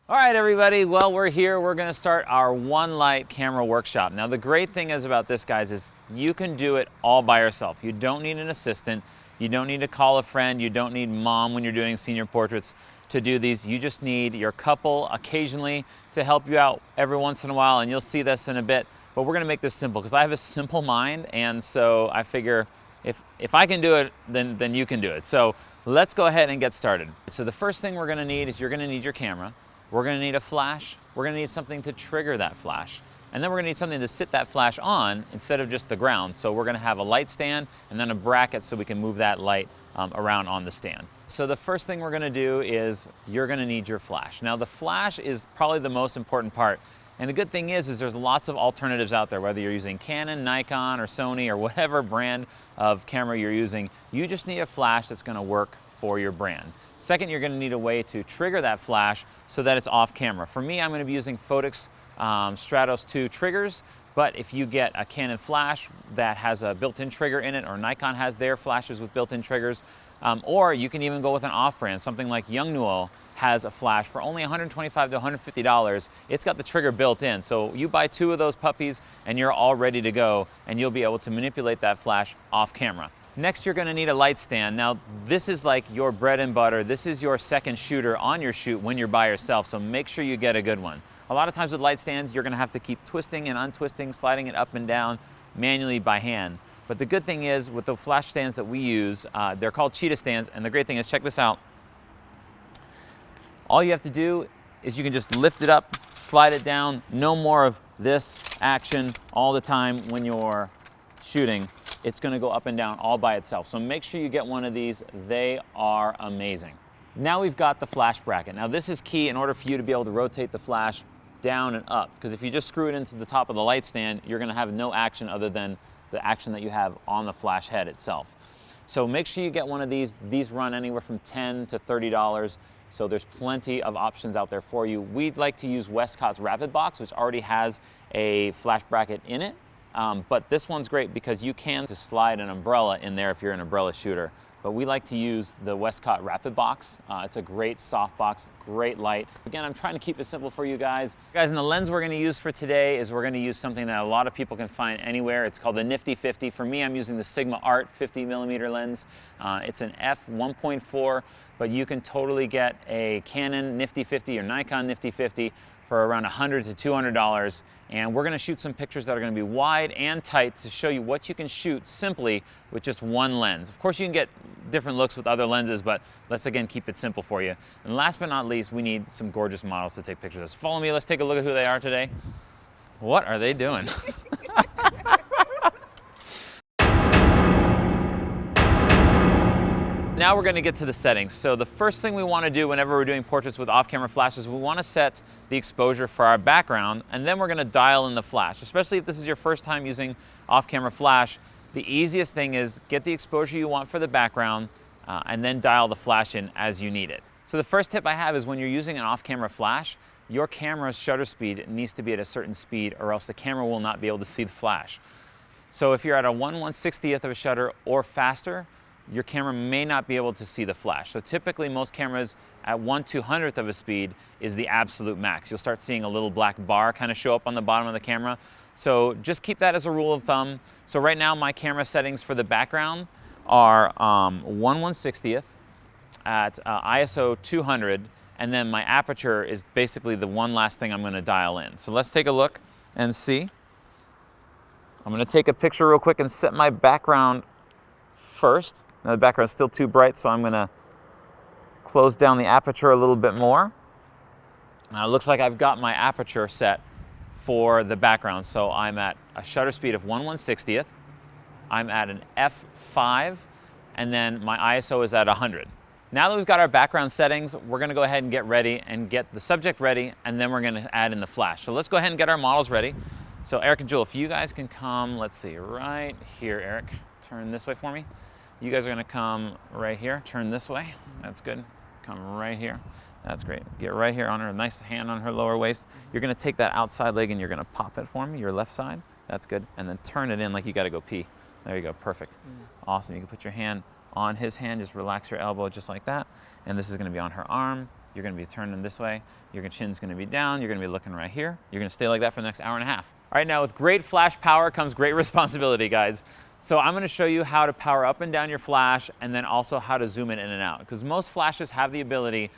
All right, everybody, well, we're here. We're gonna start our one light camera workshop. Now, the great thing is about this, guys, is you can do it all by yourself. You don't need an assistant. You don't need to call a friend. You don't need mom when you're doing senior portraits to do these. You just need your couple occasionally to help you out every once in a while, and you'll see this in a bit. But we're gonna make this simple because I have a simple mind, and so I figure if I can do it, then you can do it. So let's go ahead and get started. So the first thing we're gonna need is you're gonna need your camera. We're gonna need a flash. We're gonna need something to trigger that flash. And then we're gonna need something to sit that flash on instead of just the ground. So we're gonna have a light stand and then a bracket so we can move that light around on the stand. So the first thing we're gonna do is you're gonna need your flash. Now the flash is probably the most important part. And the good thing is there's lots of alternatives out there, whether you're using Canon, Nikon, or Sony, or whatever brand of camera you're using. You just need a flash that's gonna work for your brand. Second, you're gonna need a way to trigger that flash so that it's off camera. For me, I'm gonna be using Phottix Stratos 2 triggers, but if you get a Canon flash that has a built-in trigger in it, or Nikon has their flashes with built-in triggers, or you can even go with an off-brand, something like Yongnuo has a flash for only $125 to $150. It's got the trigger built in. So you buy 2 of those puppies and you're all ready to go, and you'll be able to manipulate that flash off camera. Next, you're gonna need a light stand. Now, this is like your bread and butter. This is your second shooter on your shoot when you're by yourself, so make sure you get a good one. A lot of times with light stands, you're gonna have to keep twisting and untwisting, sliding it up and down manually by hand. But the good thing is, with the flash stands that we use, they're called Cheetahstands, and the great thing is, check this out. All you have to do is you can just lift it up, slide it down. No more of this action all the time when you're shooting. It's gonna go up and down all by itself. So make sure you get one of these. They are amazing. Now we've got the flash bracket. Now this is key in order for you to be able to rotate the flash down and up, because if you just screw it into the top of the light stand, you're gonna have no action other than the action that you have on the flash head itself. So make sure you get one of these. These run anywhere from $10 to $30. So there's plenty of options out there for you. We'd like to use Westcott's Rapidbox, which already has a flash bracket in it. But this one's great because you can just slide an umbrella in there if you're an umbrella shooter. But we like to use the Westcott Rapidbox. It's a great softbox, great light. Again, I'm trying to keep it simple for you guys. Guys, and the lens we're gonna use for today is we're gonna use something that a lot of people can find anywhere. It's called the Nifty 50. For me, I'm using the Sigma Art 50mm lens. It's an f1.4, but you can totally get a Canon Nifty 50 or Nikon Nifty 50 for around $100 to $200, and we're gonna shoot some pictures that are gonna be wide and tight to show you what you can shoot simply with just one lens. Of course, you can get different looks with other lenses, but let's again keep it simple for you. And last but not least, we need some gorgeous models to take pictures of. So follow me, let's take a look at who they are today. What are they doing? Now we're gonna get to the settings. So the first thing we wanna do whenever we're doing portraits with off-camera flashes, we wanna set the exposure for our background, and then we're gonna dial in the flash. Especially if this is your first time using off-camera flash, the easiest thing is get the exposure you want for the background, and then dial the flash in as you need it. So the first tip I have is when you're using an off-camera flash, your camera's shutter speed needs to be at a certain speed, or else the camera will not be able to see the flash. So if you're at a 1/160th of a shutter or faster, your camera may not be able to see the flash. So typically most cameras at 1/200th of a speed is the absolute max. You'll start seeing a little black bar kind of show up on the bottom of the camera. So just keep that as a rule of thumb. So right now my camera settings for the background are 1/160th at ISO 200, and then my aperture is basically the one last thing I'm gonna dial in. So let's take a look and see. I'm gonna take a picture real quick and set my background first. Now the background's still too bright, so I'm gonna close down the aperture a little bit more. Now it looks like I've got my aperture set for the background. So I'm at a shutter speed of 1/160th. I'm at an f5, and then my ISO is at 100. Now that we've got our background settings, we're gonna go ahead and get ready and get the subject ready, and then we're gonna add in the flash. So let's go ahead and get our models ready. So Eric and Jewel, if you guys can come, let's see, right here, Eric, turn this way for me. You guys are gonna come right here, turn this way. That's good. Come right here. That's great. Get right here on her, nice hand on her lower waist. You're gonna take that outside leg and you're gonna pop it for me, your left side. That's good. And then turn it in like you gotta go pee. There you go, perfect. Awesome, you can put your hand on his hand, just relax your elbow just like that. And this is gonna be on her arm. you're gonna be turning this way, your chin's gonna be down, you're gonna be looking right here. You're gonna stay like that for the next hour and a half. All right, now with great flash power comes great responsibility, guys. So I'm gonna show you how to power up and down your flash, and then also how to zoom in and out. Because most flashes have the ability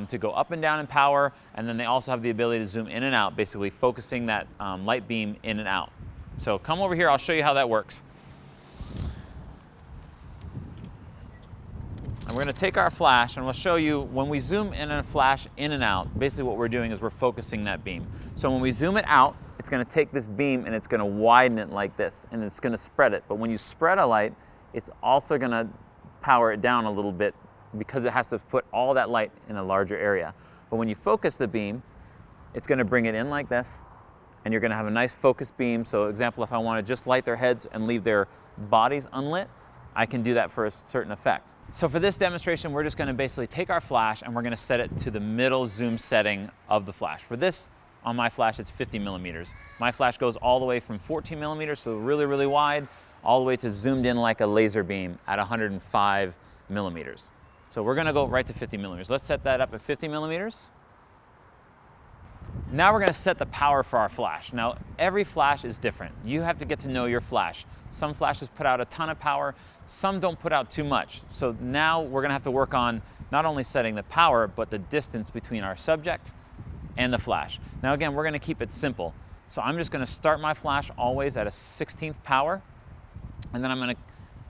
to go up and down in power, and then they also have the ability to zoom in and out, basically focusing that light beam in and out. So come over here, I'll show you how that works. And we're gonna take our flash and we'll show you when we zoom in a flash in and out, basically what we're doing is we're focusing that beam. So when we zoom it out, it's gonna take this beam and it's gonna widen it like this, and it's gonna spread it. But when you spread a light, it's also gonna power it down a little bit because it has to put all that light in a larger area. But when you focus the beam, it's gonna bring it in like this, and you're gonna have a nice focused beam. So example, if I wanna just light their heads and leave their bodies unlit, I can do that for a certain effect. So for this demonstration, we're just gonna basically take our flash and we're gonna set it to the middle zoom setting of the flash. For this, on my flash, it's 50 millimeters. My flash goes all the way from 14 millimeters, so really, really wide, all the way to zoomed in like a laser beam at 105 millimeters. So we're gonna go right to 50 millimeters. Let's set that up at 50 millimeters. Now we're gonna set the power for our flash. Now, every flash is different. You have to get to know your flash. Some flashes put out a ton of power, some don't put out too much. So now we're gonna have to work on not only setting the power, but the distance between our subject and the flash. Now again, we're gonna keep it simple. So I'm just gonna start my flash always at a 16th power, and then I'm gonna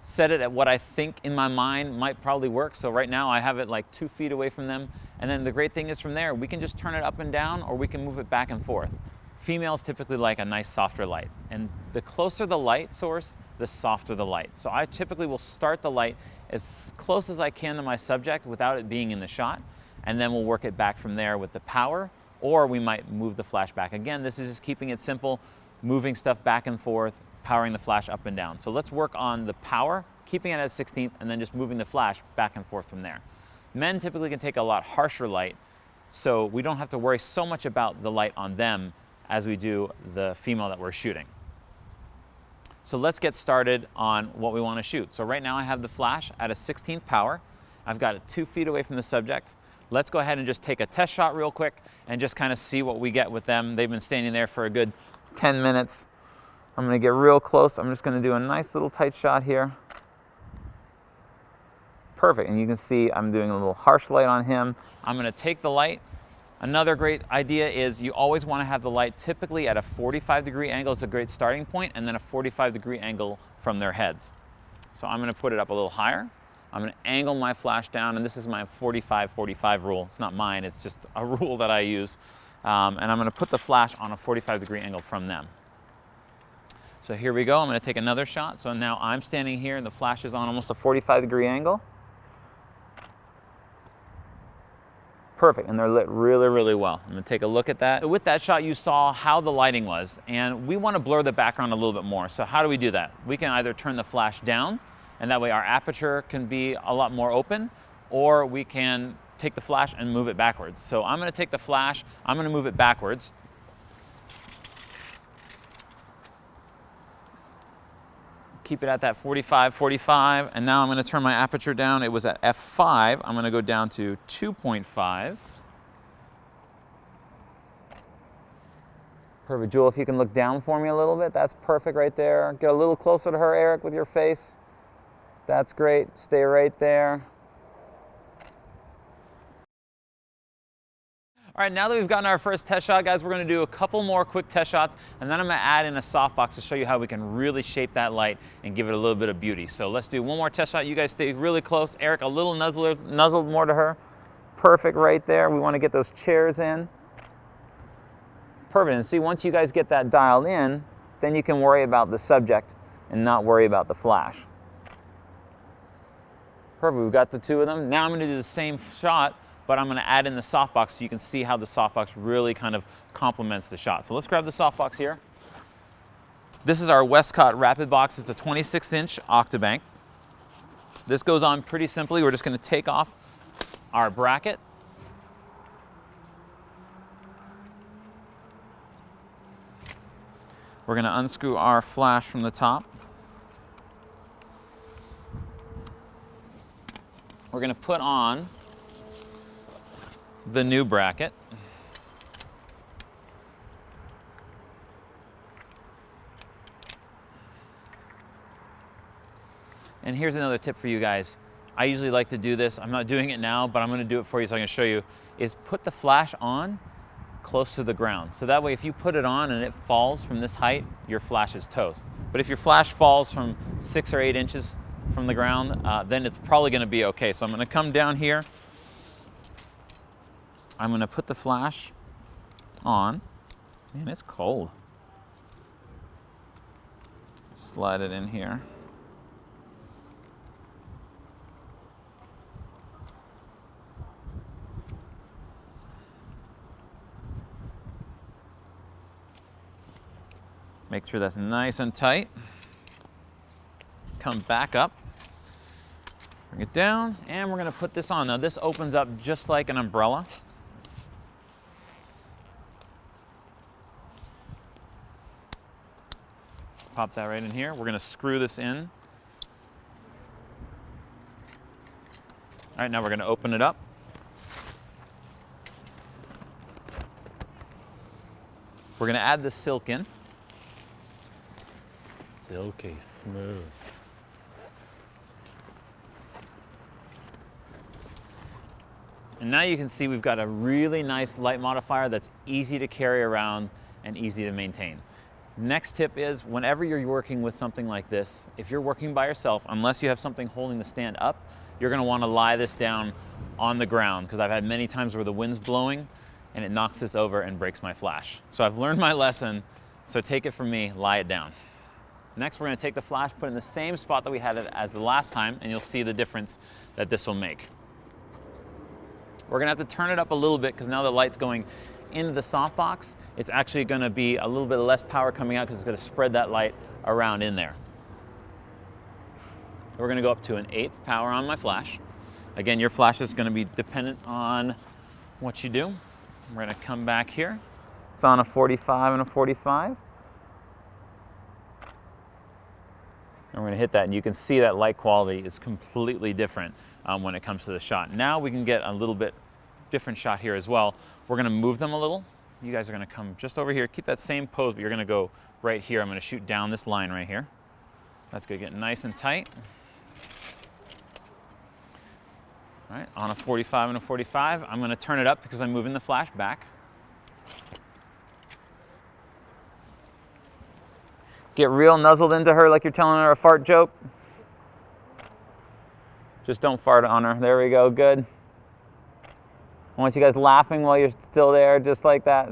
set it at what I think in my mind might probably work. So right now I have it like 2 feet away from them. And then the great thing is from there, we can just turn it up and down, or we can move it back and forth. Females typically like a nice softer light. And the closer the light source, the softer the light. So I typically will start the light as close as I can to my subject without it being in the shot. And then we'll work it back from there with the power, or we might move the flash back. Again, this is just keeping it simple, moving stuff back and forth, powering the flash up and down. So let's work on the power, keeping it at 16th, and then just moving the flash back and forth from there. Men typically can take a lot harsher light, so we don't have to worry so much about the light on them as we do the female that we're shooting. So let's get started on what we want to shoot. So right now I have the flash at a 16th power. I've got it 2 feet away from the subject. Let's go ahead and just take a test shot real quick and just kind of see what we get with them. They've been standing there for a good 10 minutes. I'm going to get real close. I'm just going to do a nice little tight shot here. Perfect, and you can see I'm doing a little harsh light on him. I'm going to take the light. Another great idea is you always want to have the light typically at a 45-degree angle. It's a great starting point, and then a 45-degree angle from their heads. So I'm going to put it up a little higher. I'm going to angle my flash down, and this is my 45-45 rule. It's not mine, it's just a rule that I use. And I'm going to put the flash on a 45-degree angle from them. So here we go. I'm going to take another shot. So now I'm standing here, and the flash is on almost a 45-degree angle. Perfect, and they're lit really, really well. I'm gonna take a look at that. With that shot, you saw how the lighting was, and we wanna blur the background a little bit more. So how do we do that? We can either turn the flash down, and that way our aperture can be a lot more open, or we can take the flash and move it backwards. So I'm gonna take the flash, I'm gonna move it backwards. Keep it at that 45, and now I'm going to turn my aperture down. It was at f5. I'm going to go down to 2.5. Perfect. Jewel, if you can look down for me a little bit, that's perfect right there. Get a little closer to her, Eric, with your face. That's great. Stay right there. All right, now that we've gotten our first test shot, guys, we're gonna do a couple more quick test shots, and then I'm gonna add in a softbox to show you how we can really shape that light and give it a little bit of beauty. So let's do one more test shot. You guys stay really close. Eric, a little nuzzled more to her. Perfect right there. We wanna get those chairs in. Perfect, and see, once you guys get that dialed in, then you can worry about the subject and not worry about the flash. Perfect, we've got the two of them. Now I'm gonna do the same shot, but I'm gonna add in the softbox so you can see how the softbox really kind of complements the shot. So let's grab the softbox here. This is our Westcott Rapidbox. It's a 26-inch Octabank. This goes on pretty simply. We're just gonna take off our bracket. We're gonna unscrew our flash from the top. We're gonna put on the new bracket. And here's another tip for you guys. I usually like to do this. I'm not doing it now, but I'm gonna do it for you so I can show you, is put the flash on close to the ground. So that way if you put it on and it falls from this height, your flash is toast. But if your flash falls from 6 or 8 inches from the ground, then it's probably gonna be okay. So I'm gonna come down here. I'm gonna put the flash on. Man, it's cold. Slide it in here. Make sure that's nice and tight. Come back up, bring it down, and we're gonna put this on. Now this opens up just like an umbrella. Pop that right in here. We're gonna screw this in. All right, now we're gonna open it up. We're gonna add the silk in. Silky smooth. And now you can see we've got a really nice light modifier that's easy to carry around and easy to maintain. Next tip is whenever you're working with something like this, if you're working by yourself, unless you have something holding the stand up, you're gonna wanna lie this down on the ground, because I've had many times where the wind's blowing and it knocks this over and breaks my flash. So I've learned my lesson, so take it from me, lie it down. Next, we're gonna take the flash, put it in the same spot that we had it as the last time, and you'll see the difference that this will make. We're gonna have to turn it up a little bit because now the light's going into the softbox. It's actually gonna be a little bit less power coming out because it's gonna spread that light around in there. We're gonna go up to an 1/8 power on my flash. Again, your flash is gonna be dependent on what you do. We're gonna come back here. It's on a 45 and a 45. And we're gonna hit that, and you can see that light quality is completely different when it comes to the shot. Now we can get a little bit different shot here as well. We're gonna move them a little. You guys are gonna come just over here, keep that same pose, but you're gonna go right here. I'm gonna shoot down this line right here. That's gonna get nice and tight. All right, on a 45 and a 45, I'm gonna turn it up because I'm moving the flash back. Get real nuzzled into her like you're telling her a fart joke. Just don't fart on her. There we go, good. I want you guys laughing while you're still there, just like that.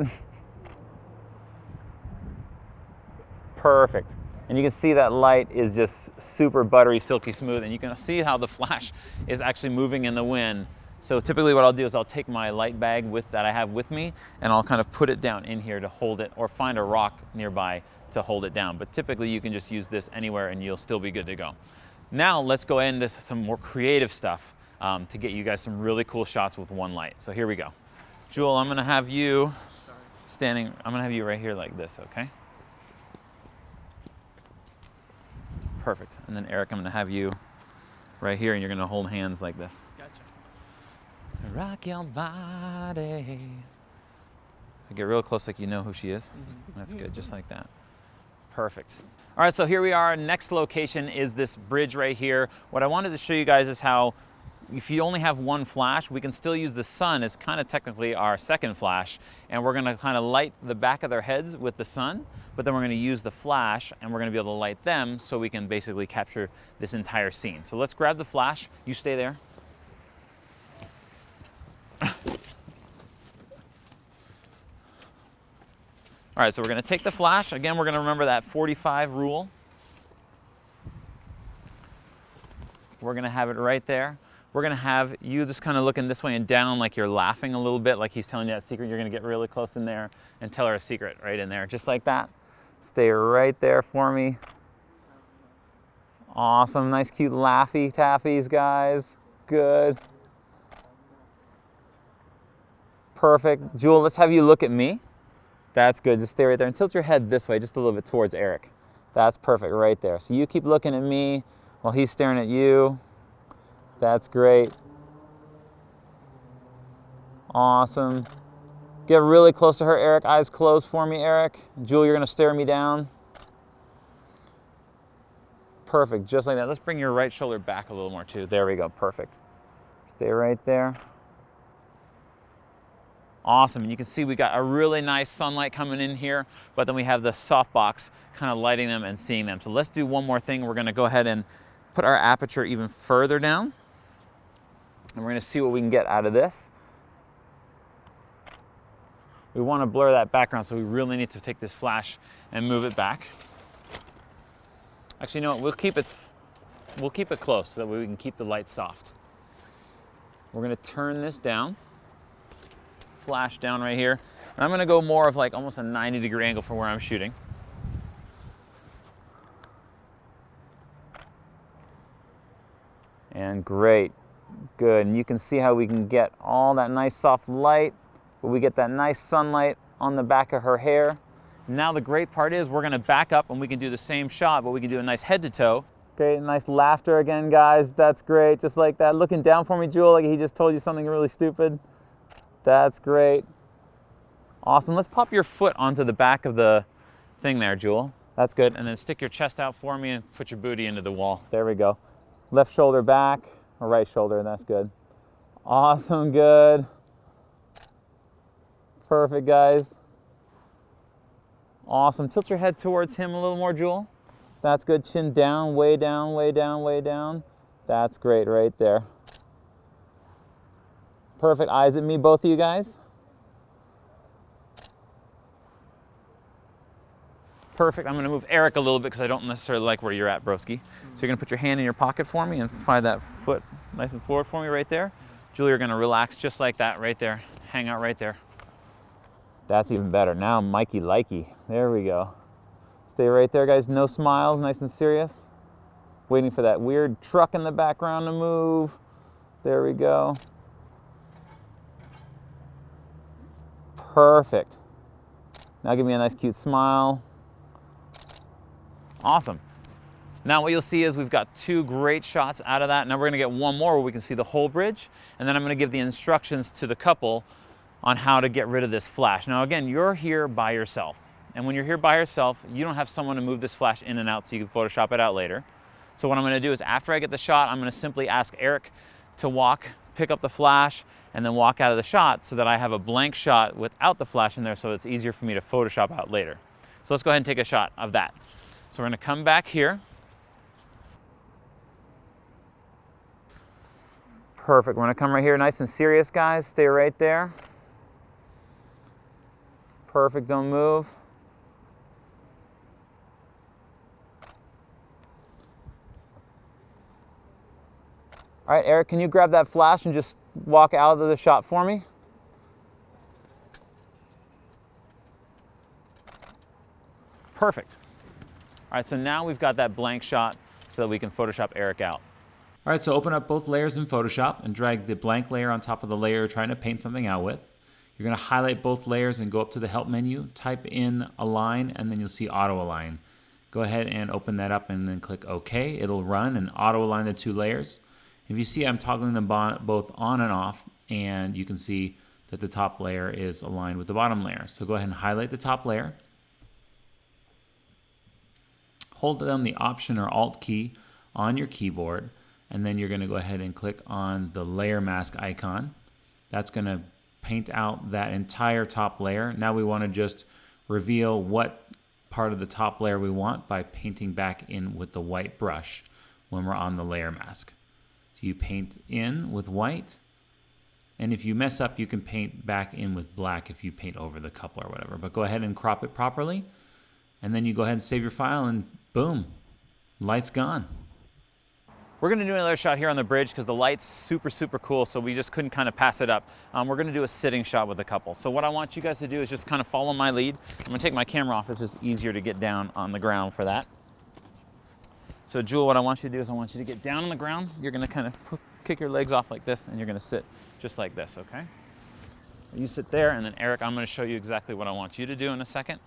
Perfect. And you can see that light is just super buttery, silky smooth, and you can see how the flash is actually moving in the wind. So typically what I'll do is I'll take my light bag that I have with me, and I'll kind of put it down in here to hold it, or find a rock nearby to hold it down. But typically you can just use this anywhere and you'll still be good to go. Now let's go into some more creative stuff to get you guys some really cool shots with one light. So here we go. Jewel, I'm gonna have you standing, I'm gonna have you right here like this, okay? Perfect. And then Eric, I'm gonna have you right here and you're gonna hold hands like this. Gotcha. Rock your body. So get real close like you know who she is. That's good, just like that. Perfect. All right, so here we are. Next location is this bridge right here. What I wanted to show you guys is how if you only have one flash, we can still use the sun as kind of technically our second flash, and we're gonna kind of light the back of their heads with the sun, but then we're gonna use the flash and we're gonna be able to light them so we can basically capture this entire scene. So let's grab the flash. You stay there. All right, so we're gonna take the flash. Again, we're gonna remember that 45 rule. We're gonna have it right there. We're gonna have you just kind of looking this way and down like you're laughing a little bit, like he's telling you that secret. You're gonna get really close in there and tell her a secret right in there, just like that. Stay right there for me. Awesome, nice cute laughy taffies, guys. Good. Perfect. Jewel, let's have you look at me. That's good, just stay right there and tilt your head this way, just a little bit towards Eric. That's perfect right there. So you keep looking at me while he's staring at you. That's great. Awesome. Get really close to her, Eric. Eyes closed for me, Eric. Jewel, you're gonna stare me down. Perfect, just like that. Let's bring your right shoulder back a little more too. There we go, perfect. Stay right there. Awesome, and you can see we got a really nice sunlight coming in here, but then we have the softbox kind of lighting them and seeing them. So let's do one more thing. We're gonna go ahead and put our aperture even further down, and we're gonna see what we can get out of this. We wanna blur that background, so we really need to take this flash and move it back. Actually, you know what, we'll keep it close so that way we can keep the light soft. We're gonna turn this down, flash down right here, and I'm gonna go more of like almost a 90-degree angle from where I'm shooting. And great, good, and you can see how we can get all that nice soft light, but we get that nice sunlight on the back of her hair. Now the great part is we're gonna back up and we can do the same shot, but we can do a nice head to toe. Okay, nice laughter again, guys. That's great, just like that. Looking down for me, Jewel, like he just told you something really stupid. That's great. Awesome, let's pop your foot onto the back of the thing there, Jewel. That's good, and then stick your chest out for me and put your booty into the wall. There we go. Left shoulder back, or right shoulder, that's good. Awesome, good. Perfect, guys. Awesome, tilt your head towards him a little more, Jewel. That's good, chin down, way down, way down, way down. That's great right there. Perfect, eyes at me, both of you guys. Perfect, I'm gonna move Eric a little bit because I don't necessarily like where you're at, broski. So you're gonna put your hand in your pocket for me and find that foot nice and forward for me right there. Julie, you're gonna relax just like that right there. Hang out right there. That's even better. Now Mikey likey. There we go. Stay right there, guys. No smiles, nice and serious. Waiting for that weird truck in the background to move. There we go. Perfect. Now give me a nice cute smile. Awesome. Now what you'll see is we've got two great shots out of that. Now we're gonna get one more where we can see the whole bridge, and then I'm gonna give the instructions to the couple on how to get rid of this flash. Now again, you're here by yourself. And when you're here by yourself, you don't have someone to move this flash in and out so you can Photoshop it out later. So what I'm gonna do is after I get the shot, I'm gonna simply ask Eric to walk, pick up the flash, and then walk out of the shot so that I have a blank shot without the flash in there so it's easier for me to Photoshop out later. So let's go ahead and take a shot of that. So we're gonna come back here. Perfect, we're gonna come right here, nice and serious, guys. Stay right there. Perfect, don't move. All right, Eric, can you grab that flash and just walk out of the shot for me? Perfect. All right, so now we've got that blank shot so that we can Photoshop Eric out. All right, so open up both layers in Photoshop and drag the blank layer on top of the layer you're trying to paint something out with. You're gonna highlight both layers and go up to the help menu, type in align, and then you'll see auto align. Go ahead and open that up and then click OK. It'll run and auto align the two layers. If you see, I'm toggling them both on and off, and you can see that the top layer is aligned with the bottom layer. So go ahead and highlight the top layer. Hold down the Option or Alt key on your keyboard, and then you're gonna go ahead and click on the layer mask icon. That's gonna paint out that entire top layer. Now we want to just reveal what part of the top layer we want by painting back in with the white brush when we're on the layer mask. So you paint in with white, and if you mess up, you can paint back in with black if you paint over the couple or whatever. But go ahead and crop it properly, and then you go ahead and save your file, and boom, light's gone. We're gonna do another shot here on the bridge because the light's super, super cool, so we just couldn't kind of pass it up. We're gonna do a sitting shot with the couple. So what I want you guys to do is just kind of follow my lead. I'm gonna take my camera off, it's just easier to get down on the ground for that. So Jewel, what I want you to do is I want you to get down on the ground. You're gonna kind of kick your legs off like this, and you're gonna sit just like this, okay? You sit there, and then Eric, I'm gonna show you exactly what I want you to do in a second.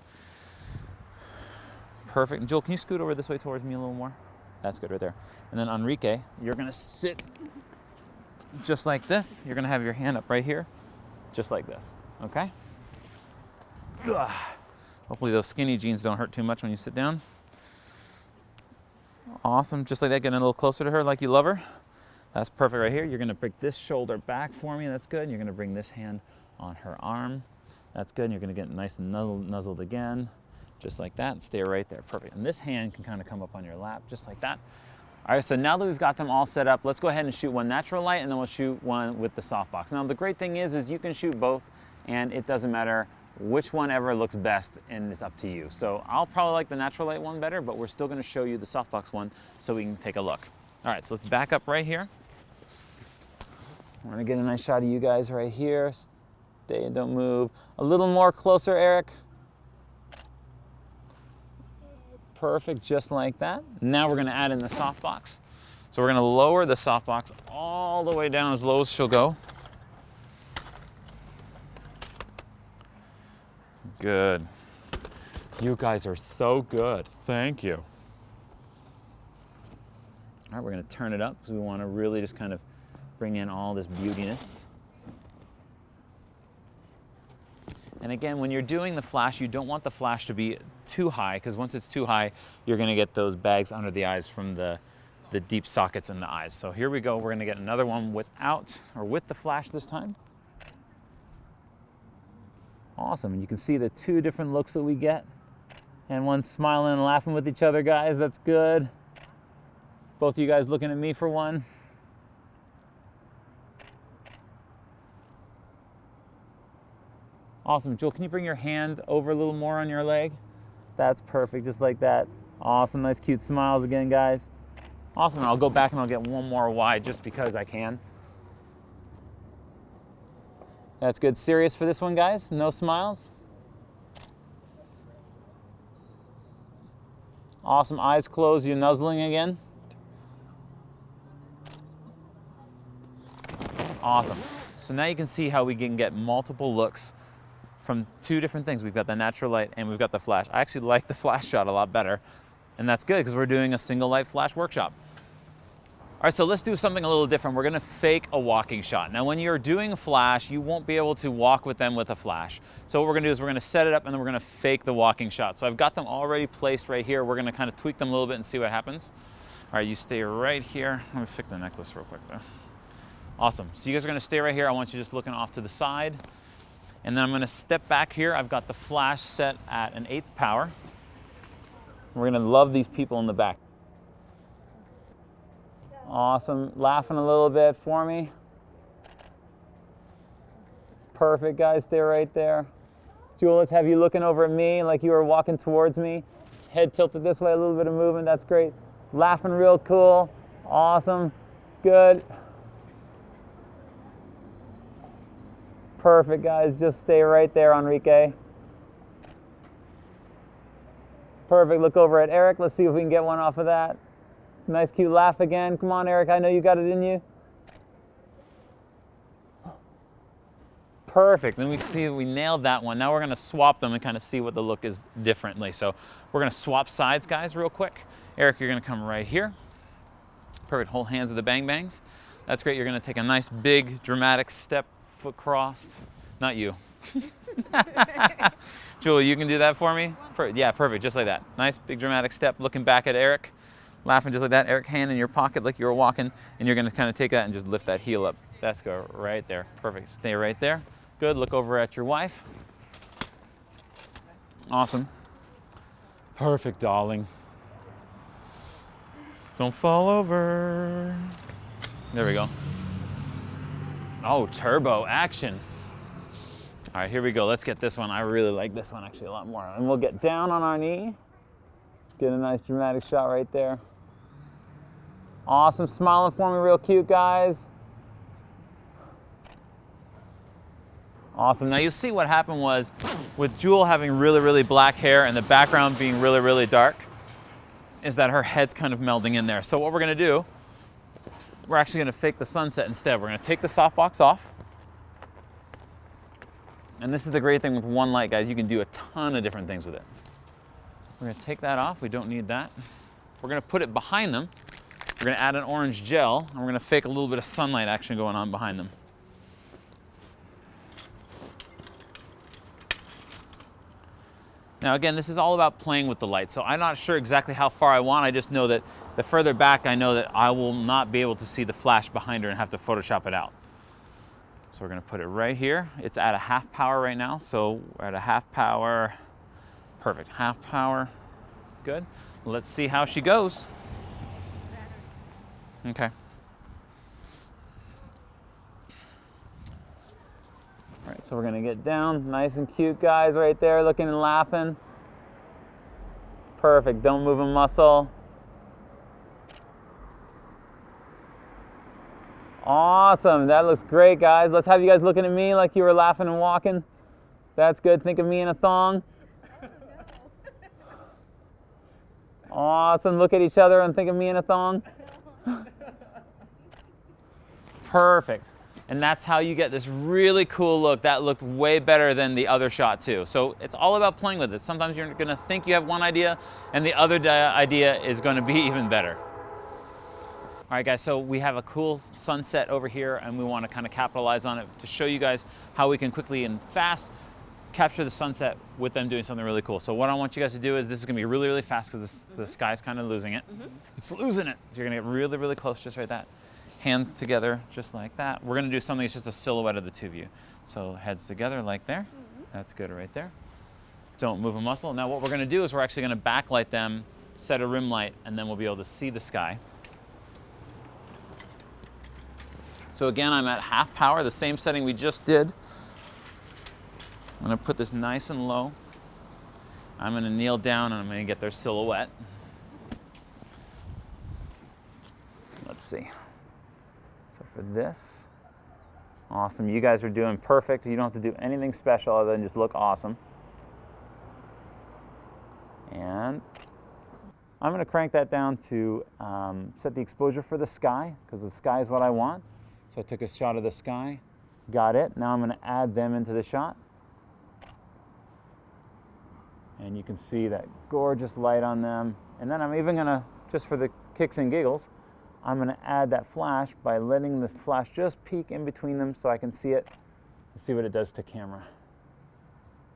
Perfect. And Jewel, can you scoot over this way towards me a little more? That's good right there. And then Enrique, you're gonna sit just like this. You're gonna have your hand up right here. just like this, okay? Ugh. Hopefully those skinny jeans don't hurt too much when you sit down. Awesome, just like that, getting a little closer to her like you love her. That's perfect right here. You're gonna bring this shoulder back for me, that's good. And you're gonna bring this hand on her arm. That's good, and you're gonna get nice and nuzzled again, just like that, and stay right there, perfect. And this hand can kind of come up on your lap, just like that. All right, so now that we've got them all set up, let's go ahead and shoot one natural light, and then we'll shoot one with the softbox. Now, the great thing is you can shoot both, and it doesn't matter which one ever looks best, and it's up to you. So I'll probably like the natural light one better, but we're still gonna show you the softbox one so we can take a look. All right, so let's back up right here. We're gonna get a nice shot of you guys right here. Stay and don't move. A little more closer, Eric. Perfect, just like that. Now we're gonna add in the softbox. So we're gonna lower the softbox all the way down as low as she'll go. Good. You guys are so good, thank you. All right, we're gonna turn it up because we wanna really just kind of bring in all this beautiness. And again, when you're doing the flash, you don't want the flash to be too high, because once it's too high, you're gonna get those bags under the eyes from the deep sockets in the eyes. So here we go, we're gonna get another one without, or with the flash this time. Awesome, and you can see the two different looks that we get. And one smiling and laughing with each other, guys, that's good. Both of you guys looking at me for one. Awesome, Jewel, can you bring your hand over a little more on your leg? That's perfect, just like that. Awesome, nice cute smiles again, guys. Awesome, and I'll go back and I'll get one more wide just because I can. That's good. Serious for this one, guys? No smiles? Awesome, eyes closed, you nuzzling again? Awesome. So now you can see how we can get multiple looks from two different things. We've got the natural light and we've got the flash. I actually like the flash shot a lot better, and that's good because we're doing a single light flash workshop. All right, so let's do something a little different. We're gonna fake a walking shot. Now, when you're doing a flash, you won't be able to walk with them with a flash. So what we're gonna do is we're gonna set it up and then we're gonna fake the walking shot. So I've got them already placed right here. We're gonna kind of tweak them a little bit and see what happens. All right, you stay right here. Let me fix the necklace real quick though. Awesome, so you guys are gonna stay right here. I want you just looking off to the side. And then I'm gonna step back here. I've got the flash set at an 1/8 power. We're gonna love these people in the back. Awesome, laughing a little bit for me. Perfect, guys, stay right there. Jewel, let's have you looking over at me like you were walking towards me. Head tilted this way, a little bit of movement, that's great. Laughing real cool, awesome, good. Perfect, guys, just stay right there, Enrique. Perfect, look over at Eric. Let's see if we can get one off of that. Nice cute laugh again. Come on, Eric, I know you got it in you. Perfect, then we see we nailed that one. Now we're gonna swap them and kind of see what the look is differently. So we're gonna swap sides, guys, real quick. Eric, you're gonna come right here. Perfect, hold hands with the bang bangs. That's great, you're gonna take a nice big dramatic step, foot crossed. Not you. Jewel, you can do that for me? Yeah, perfect, just like that. Nice big dramatic step, looking back at Eric. Laughing just like that. Eric, hand in your pocket like you were walking, and you're gonna kind of take that and just lift that heel up. That's go right there. Perfect. Stay right there. Good. Look over at your wife. Awesome. Perfect, darling. Don't fall over. There we go. Oh, turbo action. All right, here we go. Let's get this one. I really like this one actually a lot more. And we'll get down on our knee. Get a nice dramatic shot right there. Awesome, smiling for me real cute, guys. Awesome, now you see what happened was, with Jewel having really, really black hair and the background being really, really dark, is that her head's kind of melding in there. So what we're gonna do, we're actually gonna fake the sunset instead. We're gonna take the softbox off. And this is the great thing with one light, guys. You can do a ton of different things with it. We're gonna take that off, we don't need that. We're gonna put it behind them. We're gonna add an orange gel, and we're gonna fake a little bit of sunlight action going on behind them. Now again, this is all about playing with the light. So I'm not sure exactly how far I want. I just know that the further back, I know that I will not be able to see the flash behind her and have to Photoshop it out. So we're gonna put it right here. It's at a half power right now. So we're at a half power. Perfect, half power, good. Let's see how she goes. Okay. All right, so we're gonna get down, nice and cute guys right there, looking and laughing. Perfect, don't move a muscle. Awesome, that looks great guys. Let's have you guys looking at me like you were laughing and walking. That's good, think of me in a thong. Awesome, look at each other and think of me in a thong. Perfect. And that's how you get this really cool look. That looked way better than the other shot too. So it's all about playing with it. Sometimes you're gonna think you have one idea and the other idea is gonna be even better. All right guys, so we have a cool sunset over here and we wanna kind of capitalize on it to show you guys how we can quickly and fast capture the sunset with them doing something really cool. So what I want you guys to do is, this is gonna be really, really fast because the sky's kind of losing it. It's losing it. So you're gonna get really, really close, just right that. Hands together, just like that. We're gonna do something that's just a silhouette of the two of you. So heads together like there. That's good right there. Don't move a muscle. Now what we're gonna do is we're actually gonna backlight them, set a rim light, and then we'll be able to see the sky. So again, I'm at half power, the same setting we just did. I'm gonna put this nice and low. I'm gonna kneel down and I'm gonna get their silhouette. Let's see. So for this, awesome. You guys are doing perfect. You don't have to do anything special other than just look awesome. And I'm gonna crank that down to set the exposure for the sky, because the sky is what I want. So I took a shot of the sky, got it. Now I'm gonna add them into the shot. And you can see that gorgeous light on them. And then I'm even gonna, just for the kicks and giggles, I'm gonna add that flash by letting this flash just peek in between them so I can see it and see what it does to camera.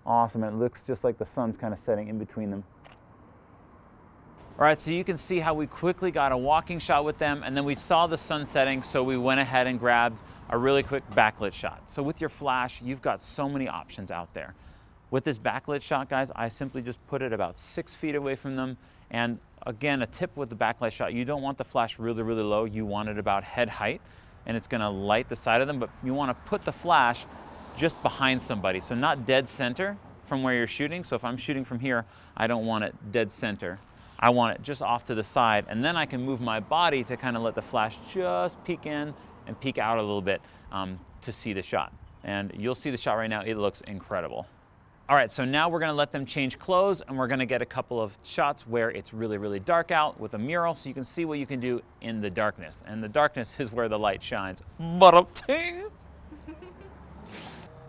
Awesome, and it looks just like the sun's kind of setting in between them. All right, so you can see how we quickly got a walking shot with them, and then we saw the sun setting, so we went ahead and grabbed a really quick backlit shot. So with your flash, you've got so many options out there. With this backlit shot, guys, I simply just put it about 6 feet away from them. And again, a tip with the backlight shot, you don't want the flash really, really low. You want it about head height, and it's gonna light the side of them, but you wanna put the flash just behind somebody. So not dead center from where you're shooting. So if I'm shooting from here, I don't want it dead center. I want it just off to the side, and then I can move my body to kind of let the flash just peek in and peek out a little bit to see the shot. And you'll see the shot right now, it looks incredible. All right, so now we're gonna let them change clothes and we're gonna get a couple of shots where it's really, really dark out with a mural so you can see what you can do in the darkness. And the darkness is where the light shines. Ba-da-ting!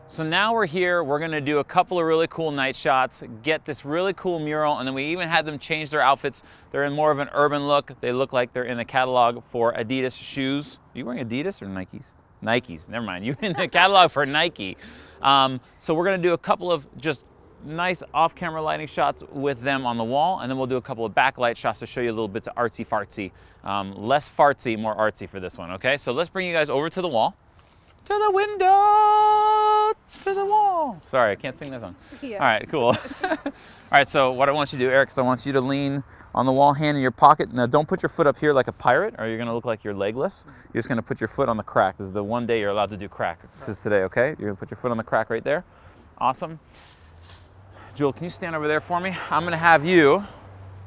So now we're here, we're gonna do a couple of really cool night shots, get this really cool mural, and then we even had them change their outfits. They're in more of an urban look. They look like they're in a catalog for Adidas shoes. Are you wearing Adidas or Nikes? Nikes, never mind. You're in the catalog for Nike. So we're gonna do a couple of just nice off-camera lighting shots with them on the wall, and then we'll do a couple of backlight shots to show you a little bit of artsy-fartsy. Less fartsy, more artsy for this one, okay? So let's bring you guys over to the wall. To the window, to the wall. Sorry, I can't sing that song. Yeah. All right, cool. All right, so what I want you to do, Eric, is I want you to lean on the wall, hand in your pocket. Now, don't put your foot up here like a pirate, or you're gonna look like you're legless. You're just gonna put your foot on the crack. This is the one day you're allowed to do crack. This is today, okay? You're gonna put your foot on the crack right there. Awesome. Jewel, can you stand over there for me? I'm gonna have you,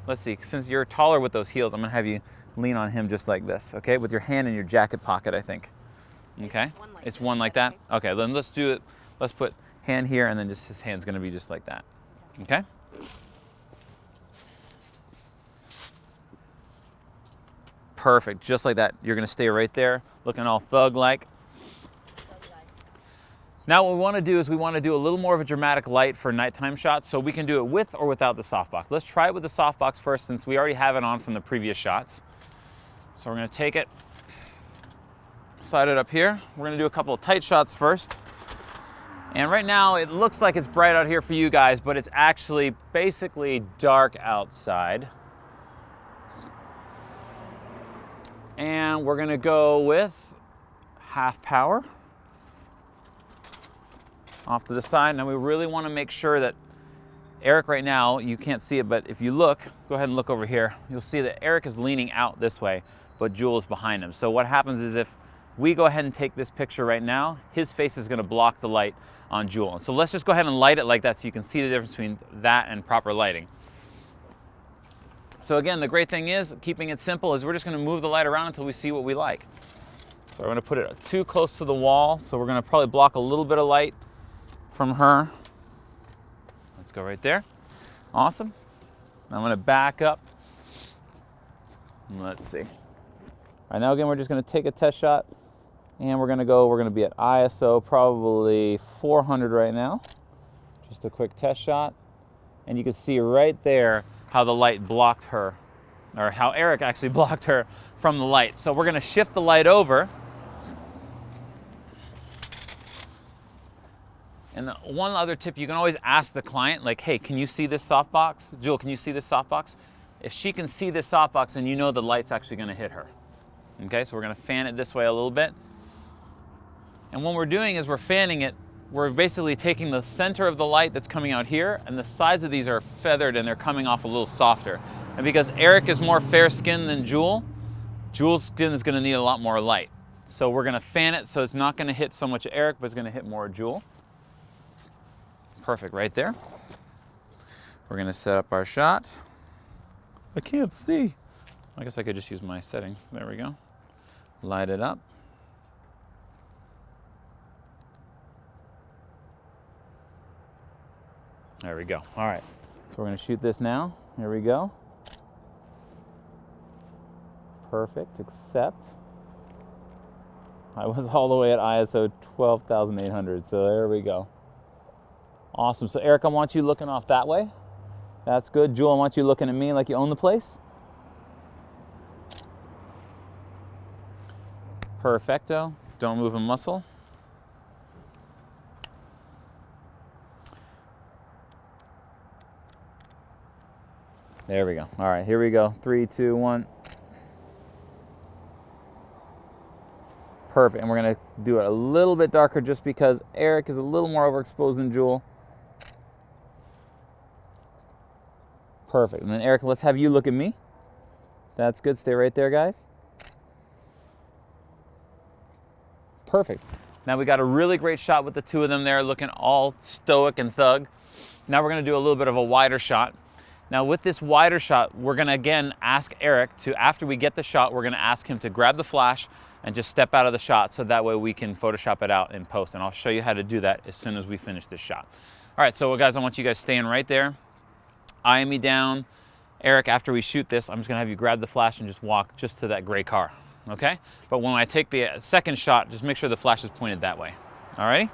let's see, since you're taller with those heels, I'm gonna have you lean on him just like this, okay? With your hand in your jacket pocket, I think. Okay? It's one like that? Okay, then let's do it. Let's put hand here, and then just his hand's gonna be just like that. Okay? Perfect, just like that. You're gonna stay right there, looking all thug-like. Now what we wanna do is we wanna do a little more of a dramatic light for nighttime shots, so we can do it with or without the softbox. Let's try it with the softbox first, since we already have it on from the previous shots. So we're gonna take it, slide it up here. We're gonna do a couple of tight shots first. And right now it looks like it's bright out here for you guys, but it's actually basically dark outside. And we're gonna go with half power off to the side. Now we really wanna make sure that Eric right now, you can't see it, but if you look, go ahead and look over here, you'll see that Eric is leaning out this way, but Jewel is behind him. So what happens is if we go ahead and take this picture right now, his face is gonna block the light on Jewel. So let's just go ahead and light it like that so you can see the difference between that and proper lighting. So again, the great thing is, keeping it simple, is we're just gonna move the light around until we see what we like. So we're gonna put it too close to the wall, so we're gonna probably block a little bit of light from her. Let's go right there. Awesome. I'm gonna back up. Let's see. All right, now again, we're just gonna take a test shot, and we're gonna be at ISO probably 400 right now. Just a quick test shot. And you can see right there how the light blocked her, or how Eric actually blocked her from the light. So we're gonna shift the light over. And one other tip, you can always ask the client, like, hey, can you see this softbox? Jewel, can you see this softbox? If she can see this softbox, then you know the light's actually gonna hit her. Okay, so we're gonna fan it this way a little bit. And what we're doing is we're fanning it, we're basically taking the center of the light that's coming out here, and the sides of these are feathered and they're coming off a little softer. And because Eric is more fair-skinned than Jewel, Jewel's skin is gonna need a lot more light. So we're gonna fan it so it's not gonna hit so much Eric, but it's gonna hit more Jewel. Perfect, right there. We're gonna set up our shot. I can't see. I guess I could just use my settings. There we go. Light it up. There we go. All right, so we're gonna shoot this now. Here we go. Perfect, except I was all the way at ISO 12,800, so there we go. Awesome. So Eric, I want you looking off that way. That's good. Jewel, I want you looking at me like you own the place. Perfecto. Don't move a muscle. There we go. All right, here we go. 3, 2, 1. Perfect. And we're going to do it a little bit darker just because Eric is a little more overexposed than Jewel. Perfect. And then Eric, let's have you look at me. That's good. Stay right there, guys. Perfect. Now we got a really great shot with the two of them there looking all stoic and thug. Now we're going to do a little bit of a wider shot. Now with this wider shot, we're going to again ask Eric to, after we get the shot, we're going to ask him to grab the flash and just step out of the shot so that way we can Photoshop it out in post. And I'll show you how to do that as soon as we finish this shot. All right, so guys, I want you guys staying right there. Eyeing me down. Eric, after we shoot this, I'm just gonna have you grab the flash and just walk just to that gray car, okay? But when I take the second shot, just make sure the flash is pointed that way, all righty?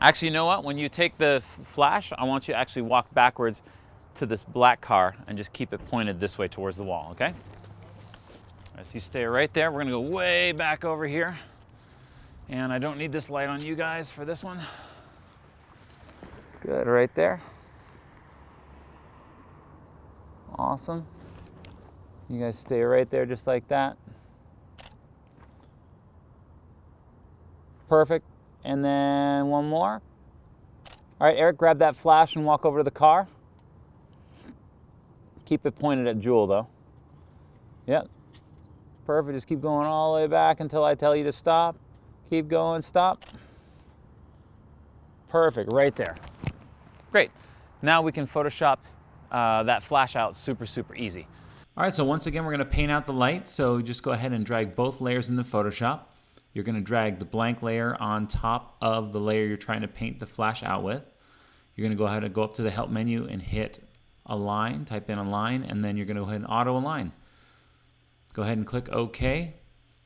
Actually, you know what? When you take the flash, I want you to actually walk backwards to this black car and just keep it pointed this way towards the wall, okay? All right, so you stay right there. We're gonna go way back over here. And I don't need this light on you guys for this one. Good, right there. Awesome. You guys stay right there just like that. Perfect. And then one more. All right, Eric, grab that flash and walk over to the car. Keep it pointed at Jewel though. Yep. Perfect. Just keep going all the way back until I tell you to stop. Keep going, stop. Perfect, right there. Great. Now we can Photoshop that flash out super, super easy. All right, so once again, we're gonna paint out the light. So just go ahead and drag both layers into Photoshop. You're gonna drag the blank layer on top of the layer you're trying to paint the flash out with. You're gonna go ahead and go up to the help menu and hit align, type in align, and then you're gonna go ahead and auto align. Go ahead and click OK.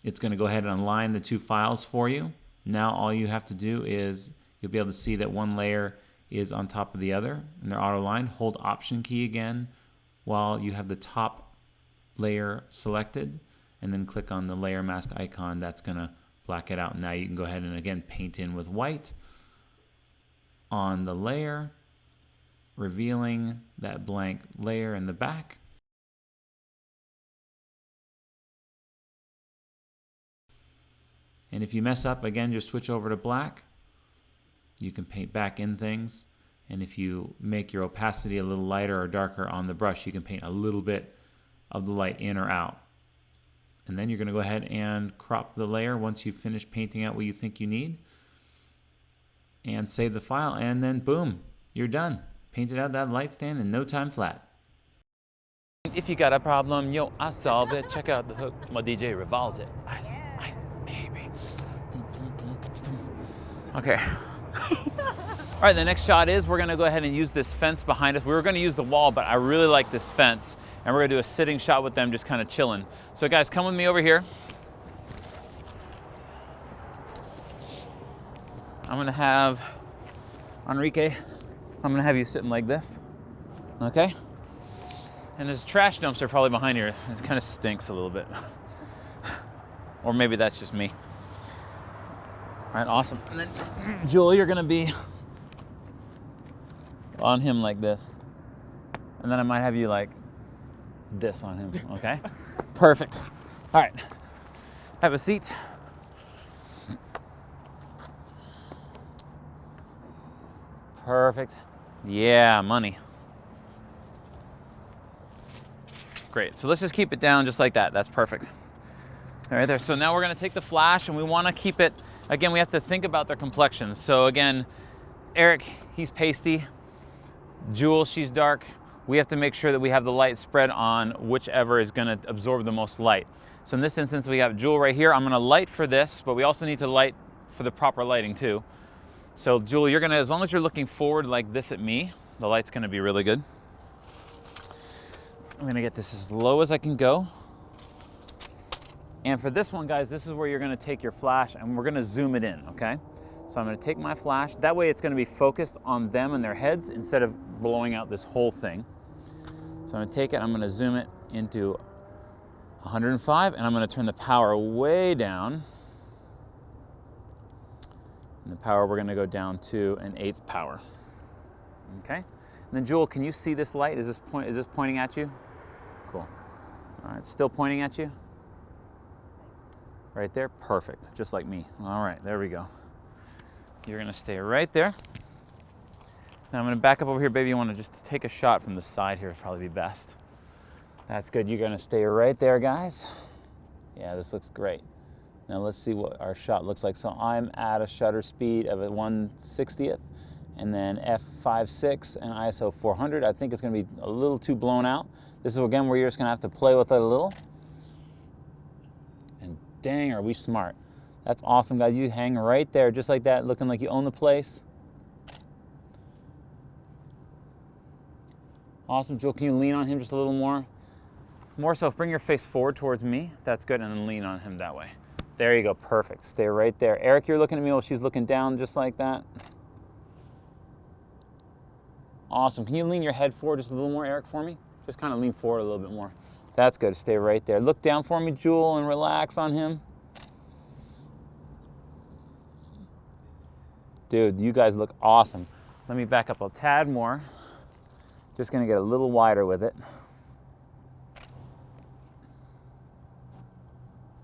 It's gonna go ahead and align the two files for you. Now all you have to do is, you'll be able to see that one layer is on top of the other and they're auto aligned. Hold Option key again while you have the top layer selected, and then click on the layer mask icon. That's gonna black it out. Now you can go ahead and again paint in with white on the layer, revealing that blank layer in the back. And if you mess up, again, just switch over to black. You can paint back in things. And if you make your opacity a little lighter or darker on the brush, you can paint a little bit of the light in or out. And then you're going to go ahead and crop the layer once you've finished painting out what you think you need. And save the file, and then boom, you're done. Painted out that light stand in no time flat. If you got a problem, yo, I solve it. Check out the hook, my DJ revolves it. Nice, nice, baby. Okay. All right, the next shot is we're gonna go ahead and use this fence behind us. We were gonna use the wall, but I really like this fence, and we're gonna do a sitting shot with them just kind of chilling. So guys, come with me over here. I'm gonna have, Enrique, I'm gonna have you sitting like this, okay? And there's a trash dumpster probably behind here. It kind of stinks a little bit. Or maybe that's just me. All right, awesome. And then, Jewel, you're gonna be on him like this. And then I might have you like this on him, okay? Perfect. All right, have a seat. Perfect. Yeah, money. Great. So let's just keep it down just like that. That's perfect. All right there. So now we're going to take the flash, and we want to keep it, again, we have to think about their complexions. So again, Eric, he's pasty. Jewel, she's dark. We have to make sure that we have the light spread on whichever is going to absorb the most light. So in this instance, we have Jewel right here. I'm going to light for this, but we also need to light for the proper lighting too. So Jewel, you're gonna, as long as you're looking forward like this at me, the light's gonna be really good. I'm gonna get this as low as I can go. And for this one, guys, this is where you're gonna take your flash and we're gonna zoom it in, okay? So I'm gonna take my flash. That way it's gonna be focused on them and their heads instead of blowing out this whole thing. So I'm gonna take it, I'm gonna zoom it into 105, and I'm gonna turn the power way down. And the power, we're gonna go down to an 1/8 power. Okay? And then Jewel, can you see this light? Is this pointing at you? Cool. All right, still pointing at you? Right there, perfect, just like me. All right, there we go. You're gonna stay right there. Now I'm gonna back up over here, baby. You wanna just take a shot from the side here, would probably be best. That's good, you're gonna stay right there, guys. Yeah, this looks great. Now let's see what our shot looks like. So I'm at a shutter speed of a 1/60th, and then f/5.6 and ISO 400. I think it's gonna be a little too blown out. This is again where you're just gonna have to play with it a little. And dang, are we smart. That's awesome, guys. You hang right there, just like that, looking like you own the place. Awesome, Joel, can you lean on him just a little more? More so, bring your face forward towards me. That's good, and then lean on him that way. There you go, perfect. Stay right there. Eric, you're looking at me while she's looking down, just like that. Awesome. Can you lean your head forward just a little more, Eric, for me? Just kind of lean forward a little bit more. That's good. Stay right there. Look down for me, Jewel, and relax on him. Dude, you guys look awesome. Let me back up a tad more. Just gonna get a little wider with it.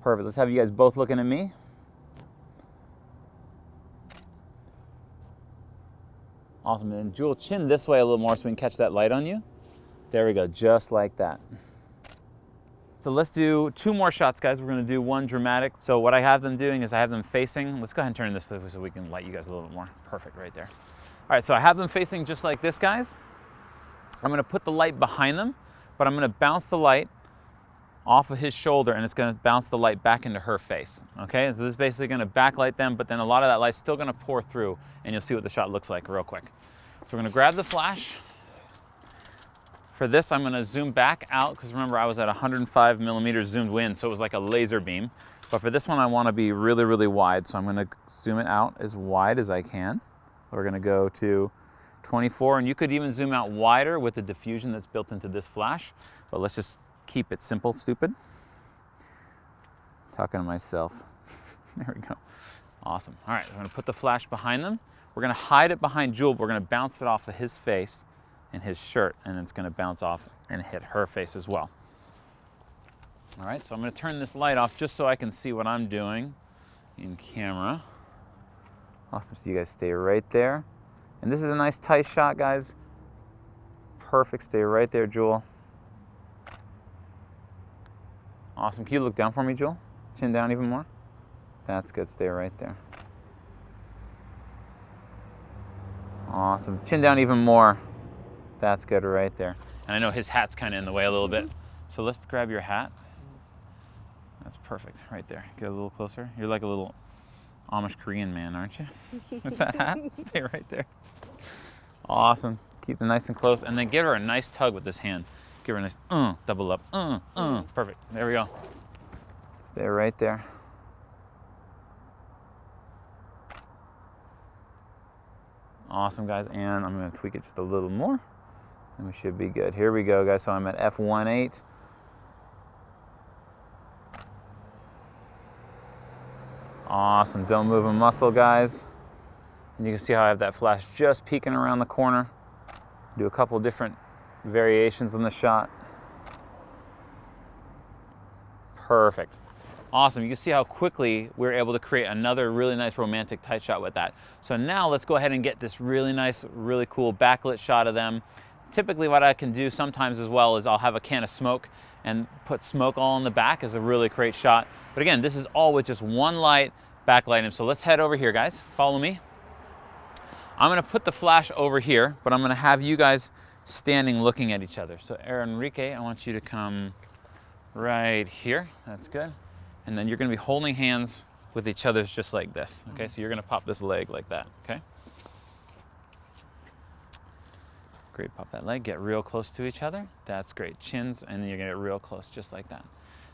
Perfect. Let's have you guys both looking at me. Awesome. And Jewel, chin this way a little more so we can catch that light on you. There we go, just like that. So let's do 2 more shots, guys. We're gonna do one dramatic. So what I have them doing is I have them facing. Let's go ahead and turn this way so we can light you guys a little bit more. Perfect, right there. All right, so I have them facing just like this, guys. I'm gonna put the light behind them, but I'm gonna bounce the light off of his shoulder, and it's gonna bounce the light back into her face, okay? So this is basically gonna backlight them, but then a lot of that light's still gonna pour through, and you'll see what the shot looks like real quick. So we're gonna grab the flash. For this, I'm gonna zoom back out, because remember, I was at 105 millimeters zoomed in, so it was like a laser beam. But for this one, I wanna be really, really wide, so I'm gonna zoom it out as wide as I can. We're gonna go to 24, and you could even zoom out wider with the diffusion that's built into this flash, but let's just keep it simple, stupid. Talking to myself. There we go. Awesome. All right, I'm gonna put the flash behind them. We're gonna hide it behind Jewel, but we're gonna bounce it off of his face and his shirt, and it's gonna bounce off and hit her face as well. All right, so I'm gonna turn this light off just so I can see what I'm doing in camera. Awesome, so you guys stay right there. And this is a nice tight shot, guys. Perfect, stay right there, Jewel. Awesome, can you look down for me, Jewel? Chin down even more. That's good, stay right there. Awesome, chin down even more. That's good right there. And I know his hat's kind of in the way a little bit. So let's grab your hat. That's perfect, right there. Get a little closer. You're like a little Amish Korean man, aren't you? With that hat, stay right there. Awesome, keep it nice and close, and then give her a nice tug with this hand. Give her a nice, double up, perfect. There we go. Stay right there. Awesome, guys, and I'm gonna tweak it just a little more, and we should be good. Here we go, guys, so I'm at f1.8. Awesome, don't move a muscle, guys. And you can see how I have that flash just peeking around the corner. Do a couple different variations on the shot. Perfect. Awesome, you can see how quickly we're able to create another really nice romantic tight shot with that. So now let's go ahead and get this really nice, really cool backlit shot of them. Typically what I can do sometimes as well is I'll have a can of smoke and put smoke all in the back as a really great shot. But again, this is all with just one light, backlight him. So let's head over here, guys. Follow me. I'm gonna put the flash over here, but I'm gonna have you guys standing looking at each other. So Enrique, I want you to come right here. That's good. And then you're gonna be holding hands with each other just like this. Okay, so you're gonna pop this leg like that, okay? Great, pop that leg, get real close to each other. That's great, chins, and then you're gonna get real close, just like that.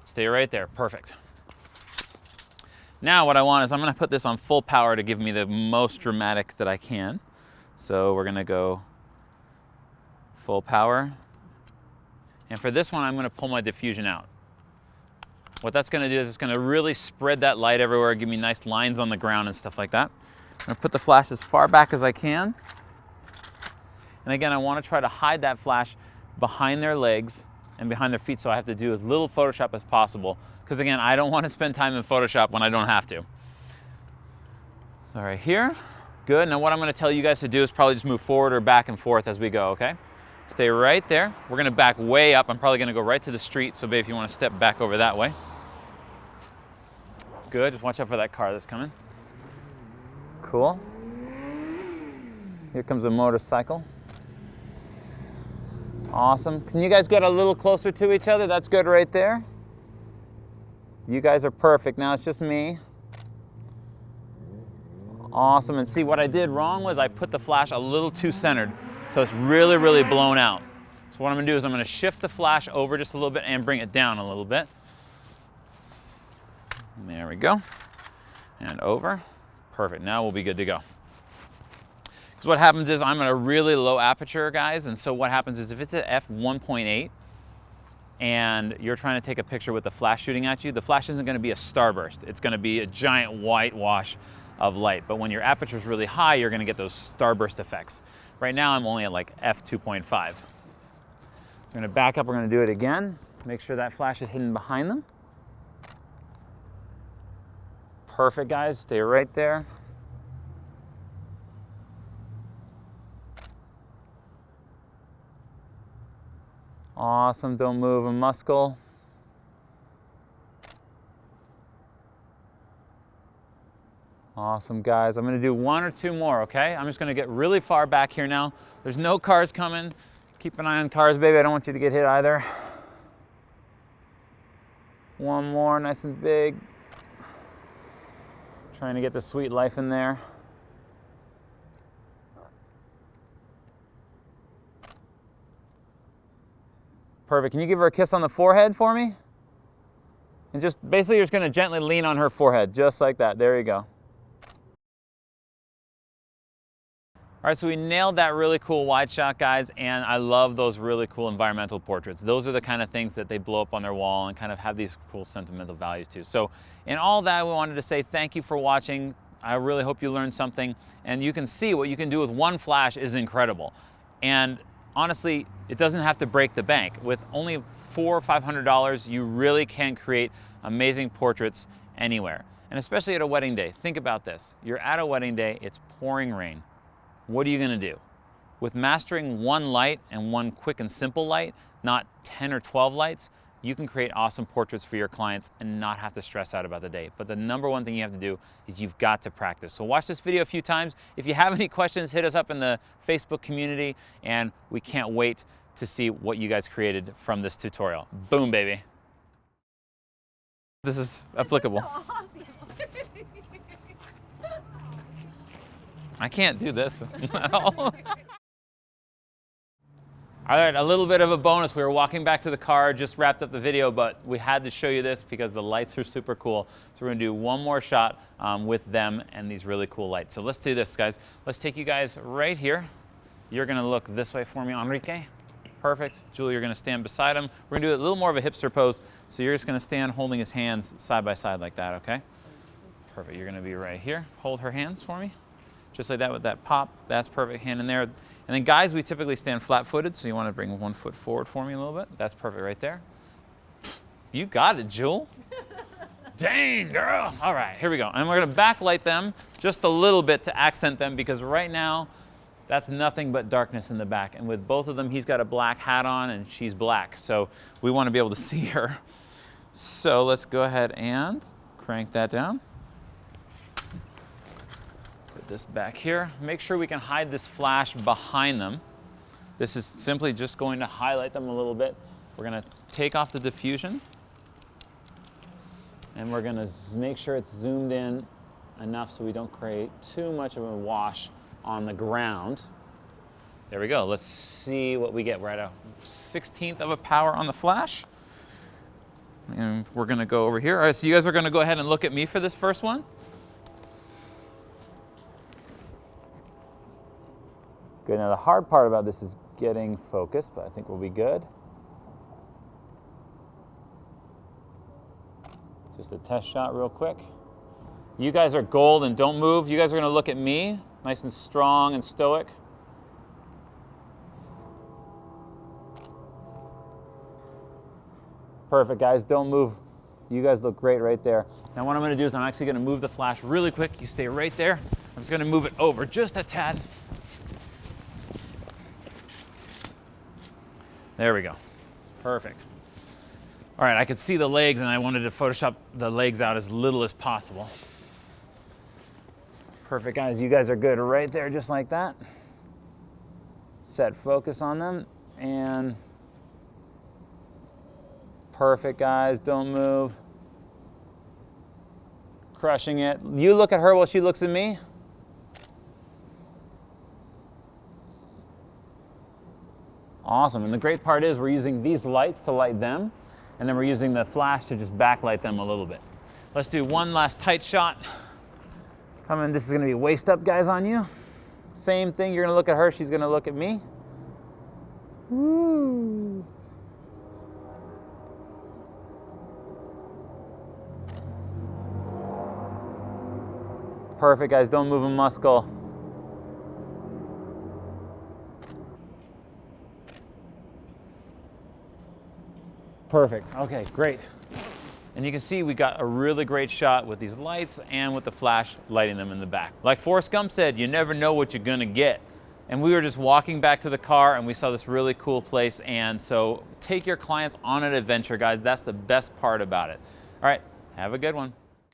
Stay right there, perfect. Now what I want is I'm gonna put this on full power to give me the most dramatic that I can. So we're gonna go full power. And for this one, I'm gonna pull my diffusion out. What that's gonna do is it's gonna really spread that light everywhere, give me nice lines on the ground and stuff like that. I'm gonna put the flash as far back as I can. And again, I wanna try to hide that flash behind their legs and behind their feet, so I have to do as little Photoshop as possible. Because again, I don't wanna spend time in Photoshop when I don't have to. So right here, good. Now what I'm gonna tell you guys to do is probably just move forward or back and forth as we go, okay? Stay right there. We're gonna back way up. I'm probably gonna go right to the street, so babe, if you wanna step back over that way. Good, just watch out for that car that's coming. Cool. Here comes a motorcycle. Awesome. Can you guys get a little closer to each other? That's good right there. You guys are perfect. Now it's just me. Awesome. And see, what I did wrong was I put the flash a little too centered, so it's really, really blown out. So what I'm gonna do is I'm gonna shift the flash over just a little bit and bring it down a little bit. There we go. And over. Perfect. Now we'll be good to go. Because what happens is I'm at a really low aperture, guys, and so what happens is if it's at f1.8 and you're trying to take a picture with the flash shooting at you, the flash isn't going to be a starburst. It's going to be a giant whitewash of light. But when your aperture is really high, you're going to get those starburst effects. Right now I'm only at like f2.5. We're going to back up. We're going to do it again. Make sure that flash is hidden behind them. Perfect, guys. Stay right there. Awesome. Don't move a muscle. Awesome, guys. I'm going to do one or two more, okay? I'm just going to get really far back here now. There's no cars coming. Keep an eye on cars, baby. I don't want you to get hit either. One more, nice and big. Trying to get the sweet life in there. Perfect. Can you give her a kiss on the forehead for me? And just basically you're just going to gently lean on her forehead, just like that. There you go. All right, so we nailed that really cool wide shot, guys, and I love those really cool environmental portraits. Those are the kind of things that they blow up on their wall and kind of have these cool sentimental values too. So in all that, we wanted to say thank you for watching. I really hope you learned something, and you can see what you can do with one flash is incredible. And honestly, it doesn't have to break the bank. With only $400 or $500, you really can create amazing portraits anywhere. And especially at a wedding day. Think about this. You're at a wedding day, it's pouring rain. What are you gonna do? With mastering one light and one quick and simple light, not 10 or 12 lights, you can create awesome portraits for your clients and not have to stress out about the day. But the number one thing you have to do is you've got to practice. So watch this video a few times. If you have any questions, hit us up in the Facebook community, and we can't wait to see what you guys created from this tutorial. Boom, baby. This is applicable. This is so awesome. I can't do this at all. All right, a little bit of a bonus. We were walking back to the car, just wrapped up the video, but we had to show you this because the lights are super cool. So we're gonna do one more shot with them and these really cool lights. So let's do this, guys. Let's take you guys right here. You're gonna look this way for me, Enrique. Perfect. Julie, you're gonna stand beside him. We're gonna do a little more of a hipster pose. So you're just gonna stand holding his hands side by side like that, okay? Perfect, you're gonna be right here. Hold her hands for me. Just like that with that pop. That's perfect, hand in there. And then guys, we typically stand flat-footed, so you wanna bring one foot forward for me a little bit. That's perfect right there. You got it, Jewel. Dang, girl. All right, here we go. And we're gonna backlight them just a little bit to accent them, because right now, that's nothing but darkness in the back. And with both of them, he's got a black hat on and she's black. So we wanna be able to see her. So let's go ahead and crank that down. Put this back here. Make sure we can hide this flash behind them. This is simply just going to highlight them a little bit. We're gonna take off the diffusion, and we're gonna make sure it's zoomed in enough so we don't create too much of a wash on the ground. There we go. Let's see what we get. We're at a 1/16 of a power on the flash. And we're gonna go over here. All right, so you guys are gonna go ahead and look at me for this first one. Good, now the hard part about this is getting focused, but I think we'll be good. Just a test shot real quick. You guys are gold and don't move. You guys are gonna look at me, nice and strong and stoic. Perfect, guys, don't move. You guys look great right there. Now what I'm gonna do is I'm actually gonna move the flash really quick. You stay right there. I'm just gonna move it over just a tad. There we go, perfect. All right, I could see the legs and I wanted to Photoshop the legs out as little as possible. Perfect, guys, you guys are good right there, just like that. Set focus on them, and perfect, guys, don't move. Crushing it. You look at her while she looks at me. Awesome, and the great part is we're using these lights to light them, and then we're using the flash to just backlight them a little bit. Let's do one last tight shot. Come in, this is gonna be waist up, guys, on you. Same thing, you're gonna look at her, she's gonna look at me. Woo. Perfect, guys, don't move a muscle. Perfect, okay, great. And you can see we got a really great shot with these lights and with the flash lighting them in the back. Like Forrest Gump said, you never know what you're gonna get. And we were just walking back to the car and we saw this really cool place. And so take your clients on an adventure, guys. That's the best part about it. All right, have a good one.